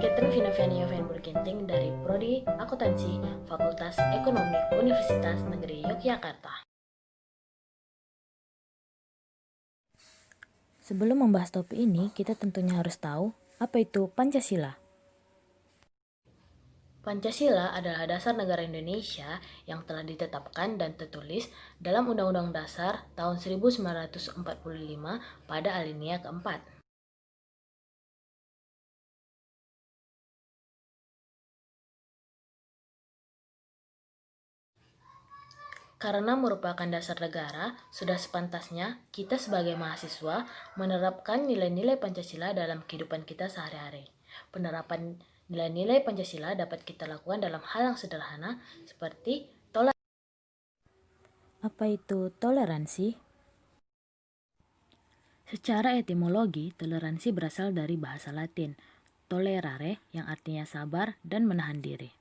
Catherine Vinoviani Yovian Burginting dari Prodi Akuntansi Fakultas Ekonomi Universitas Negeri Yogyakarta. Sebelum membahas topik ini, kita tentunya harus tahu apa itu Pancasila. Pancasila adalah dasar negara Indonesia yang telah ditetapkan dan tertulis dalam Undang-Undang Dasar tahun 1945 pada alinea keempat. Karena merupakan dasar negara, sudah sepantasnya kita sebagai mahasiswa menerapkan nilai-nilai Pancasila dalam kehidupan kita sehari-hari. Penerapan nilai-nilai Pancasila dapat kita lakukan dalam hal yang sederhana seperti toleransi. Apa itu toleransi? Secara etimologi, toleransi berasal dari bahasa Latin, tolerare, yang artinya sabar dan menahan diri.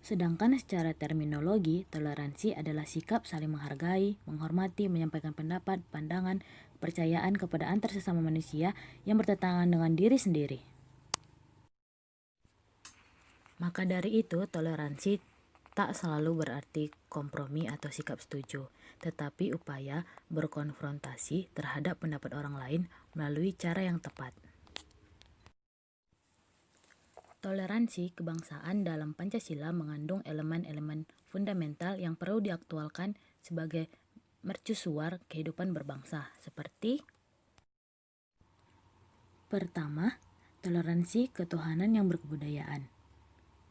Sedangkan secara terminologi, toleransi adalah sikap saling menghargai, menghormati, menyampaikan pendapat, pandangan, kepercayaan kepada antar sesama manusia yang bertentangan dengan diri sendiri. Maka dari itu, toleransi tak selalu berarti kompromi atau sikap setuju, tetapi upaya berkonfrontasi terhadap pendapat orang lain melalui cara yang tepat. Toleransi kebangsaan dalam Pancasila mengandung elemen-elemen fundamental yang perlu diaktualkan sebagai mercusuar kehidupan berbangsa, seperti: pertama, toleransi ketuhanan yang berkebudayaan.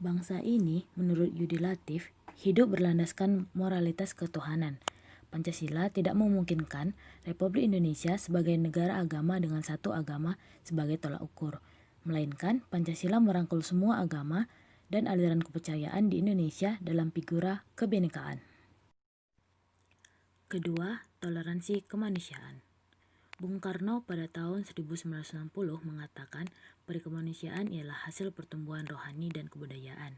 Bangsa ini, menurut Yudi Latif, hidup berlandaskan moralitas ketuhanan. Pancasila tidak memungkinkan Republik Indonesia sebagai negara agama dengan satu agama sebagai tolak ukur, melainkan Pancasila merangkul semua agama dan aliran kepercayaan di Indonesia dalam figura kebinekaan. Kedua, toleransi kemanusiaan. Bung Karno pada tahun 1960 mengatakan perkemanusiaan ialah hasil pertumbuhan rohani dan kebudayaan.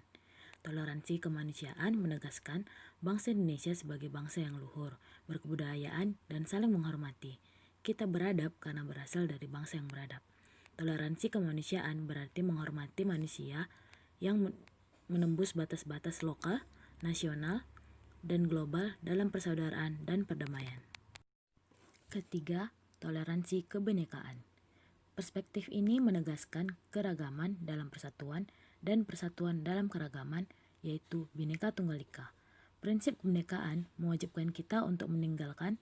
Toleransi kemanusiaan menegaskan bangsa Indonesia sebagai bangsa yang luhur, berkebudayaan, dan saling menghormati. Kita beradab karena berasal dari bangsa yang beradab. Toleransi kemanusiaan berarti menghormati manusia yang menembus batas-batas lokal, nasional, dan global dalam persaudaraan dan perdamaian. Ketiga, toleransi kebinekaan. Perspektif ini menegaskan keragaman dalam persatuan dan persatuan dalam keragaman, yaitu Bhinneka Tunggal Ika. Prinsip kebinekaan mewajibkan kita untuk meninggalkan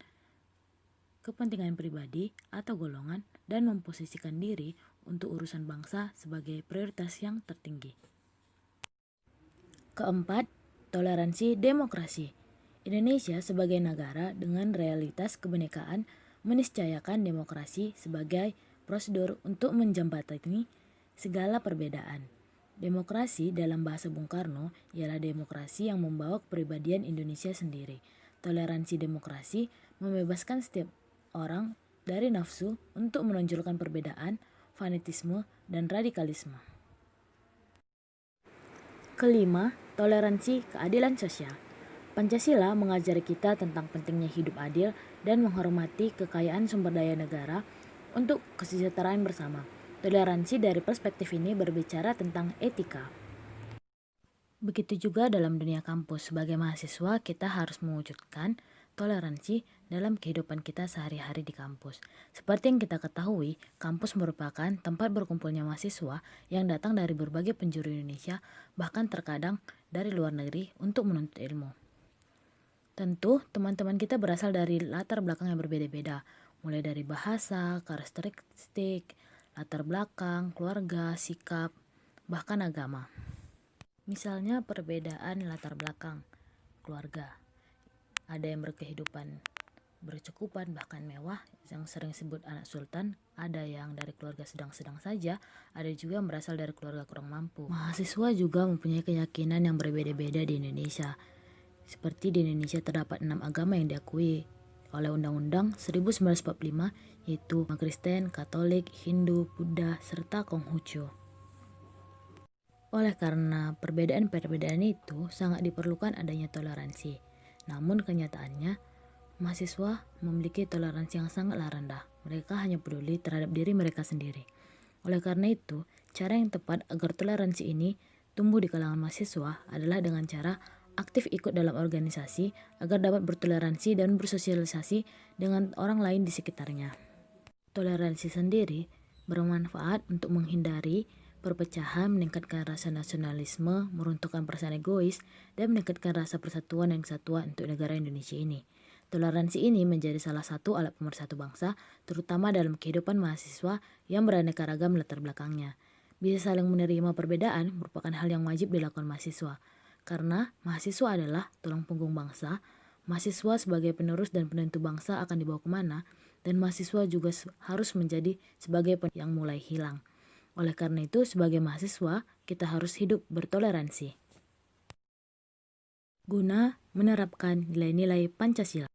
kepentingan pribadi atau golongan dan memposisikan diri untuk urusan bangsa sebagai prioritas yang tertinggi. Keempat, toleransi demokrasi. Indonesia sebagai negara dengan realitas kebinekaan meniscayakan demokrasi sebagai prosedur untuk menjembatani segala perbedaan. Demokrasi dalam bahasa Bung Karno ialah demokrasi yang membawa kepribadian Indonesia sendiri. Toleransi demokrasi membebaskan setiap orang dari nafsu untuk menonjolkan perbedaan, fanatisme, dan radikalisme. Kelima, toleransi keadilan sosial. Pancasila mengajari kita tentang pentingnya hidup adil dan menghormati kekayaan sumber daya negara untuk kesejahteraan bersama. Toleransi dari perspektif ini berbicara tentang etika. Begitu juga dalam dunia kampus, sebagai mahasiswa kita harus mewujudkan toleransi dalam kehidupan kita sehari-hari di kampus. Seperti yang kita ketahui, kampus merupakan tempat berkumpulnya mahasiswa yang datang dari berbagai penjuru Indonesia, bahkan terkadang dari luar negeri untuk menuntut ilmu. Tentu, teman-teman kita berasal dari latar belakang yang berbeda-beda, mulai dari bahasa, karakteristik, latar belakang, keluarga, sikap, bahkan agama. Misalnya perbedaan latar belakang keluarga. Ada yang berkehidupan bercukupan bahkan mewah, yang sering disebut anak sultan. Ada yang dari keluarga sedang-sedang saja, ada juga yang berasal dari keluarga kurang mampu. Mahasiswa juga mempunyai keyakinan yang berbeda-beda di Indonesia. Seperti di Indonesia terdapat 6 agama yang diakui oleh Undang-Undang 1945, yaitu Kristen, Katolik, Hindu, Buddha, serta Konghucu. Oleh karena perbedaan-perbedaan itu sangat diperlukan adanya toleransi. Namun kenyataannya, mahasiswa memiliki toleransi yang sangatlah rendah. Mereka hanya peduli terhadap diri mereka sendiri. Oleh karena itu, cara yang tepat agar toleransi ini tumbuh di kalangan mahasiswa adalah dengan cara aktif ikut dalam organisasi agar dapat bertoleransi dan bersosialisasi dengan orang lain di sekitarnya. Toleransi sendiri bermanfaat untuk menghindari perpecahan, meningkatkan rasa nasionalisme, meruntuhkan perasaan egois, dan meningkatkan rasa persatuan dan kesatuan untuk negara Indonesia ini. Toleransi ini menjadi salah satu alat pemersatu bangsa, terutama dalam kehidupan mahasiswa yang beraneka ragam latar belakangnya. Bisa saling menerima perbedaan merupakan hal yang wajib dilakukan mahasiswa, karena mahasiswa adalah tulang punggung bangsa. Mahasiswa sebagai penerus dan penentu bangsa akan dibawa kemana, dan mahasiswa juga harus menjadi sebagai yang mulai hilang. Oleh karena itu, sebagai mahasiswa, kita harus hidup bertoleransi guna menerapkan nilai-nilai Pancasila.